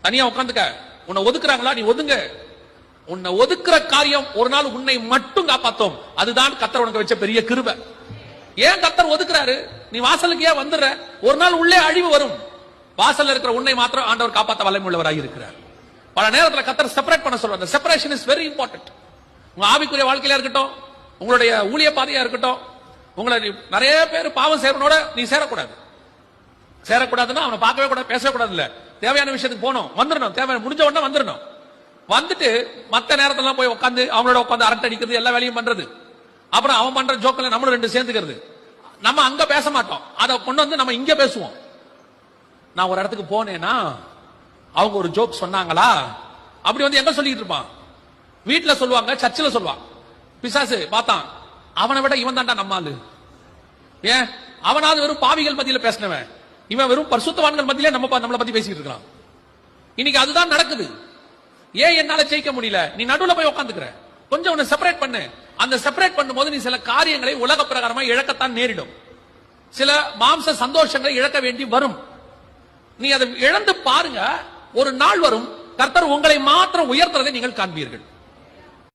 தனியா உட்காந்துக்க. உன்னை ஒதுக்குறாங்களா, நீ ஒதுங்க. உன்னை ஒதுக்குற காரியம் ஒரு நாள் உன்னை மட்டும் காப்பாத்தும். அதுதான் கர்த்தர் உனக்கு வச்ச பெரிய கிருபை. ஏன் கர்த்தர் ஒதுக்குறாரு? நீ வாசலுக்கு ஏன் வந்துடுற? ஒரு நாள் உள்ளே அழிவு வரும். வாசல்ல இருக்கிற உன்னை மாத்திரம் ஆண்டவர் காப்பாற்ற வல்லமை உள்ளவராக இருக்கிறார். பல நேரத்தில் கர்த்தர் செப்பரேட் பண்ண சொல்றாரு. Separation is very important. உங்க ஆவிக்குரிய வாழ்க்கையில இருக்கட்டும், உங்களுடைய ஊழிய பாதையா இருக்கட்டும், உங்களை நிறைய பேர் பாவம் செய்யறவனோட நீ சேரக்கூடாது. சேரக்கூடாதுன்னா அவனை பார்க்கவே கூடாது, பேசவே கூடாது. இல்ல, தேவையான விஷயத்துக்கு போகணும், வந்துடணும். தேவை முடிஞ்ச உடனே வந்துடணும். வந்துட்டு மத்த நேரத்துல போய் உட்காந்து அவங்களோட உட்காந்து அரட்டை அடிக்கிறது, எல்லா வேலையும் பண்றது. அப்புறம் அவன் பண்ற ஜோக்கில் நம்மளும் ரெண்டு சேர்ந்துக்கிறது. நம்ம அங்க பேச மாட்டோம், அதை கொண்டு வந்து நம்ம இங்க பேசுவோம். நான் ஒரு இடத்துக்கு போனேன்னா அவங்க ஒரு ஜோக் சொன்னாங்களா, அப்படி வந்து எங்க சொல்லிட்டு இருப்பான்? வீட்டுல சொல்லுவாங்க, சர்ச்சில் சொல்லுவான். பிசாசு பார்த்தான், அவனை விட இவன் தான்டா நம்மாளு. ஏன்? அவனாவது வெறும் பாவிகள் மத்தியில பேசினவன், இவன் வெறும் பரிசுத்தவான்கள் மத்தியில நம்மளை பத்தி பேசிட்டு இருக்கான். இன்னைக்கு அதுதான் நடக்குது. ஏன் என்னால ஜெயிக்க முடியல? நீ நடுவுல போய் உட்காந்துக்கிற. கொஞ்சம் உன்னை செப்பரேட் பண்ணு. அந்த செப்பரேட் பண்ணும்போது நீ சில காரியங்களை உலக பிரகாரமா இழக்கத்தான் நேரிடும். சில மாம்ச சந்தோஷங்களை இழக்க வேண்டி வரும். நீ அதை இழந்து பாருங்க. ஒரு நாள் வரும், கர்த்தர் உங்களை மாத்திரம் உயர்த்துறதை நீங்கள் காண்பீர்கள்.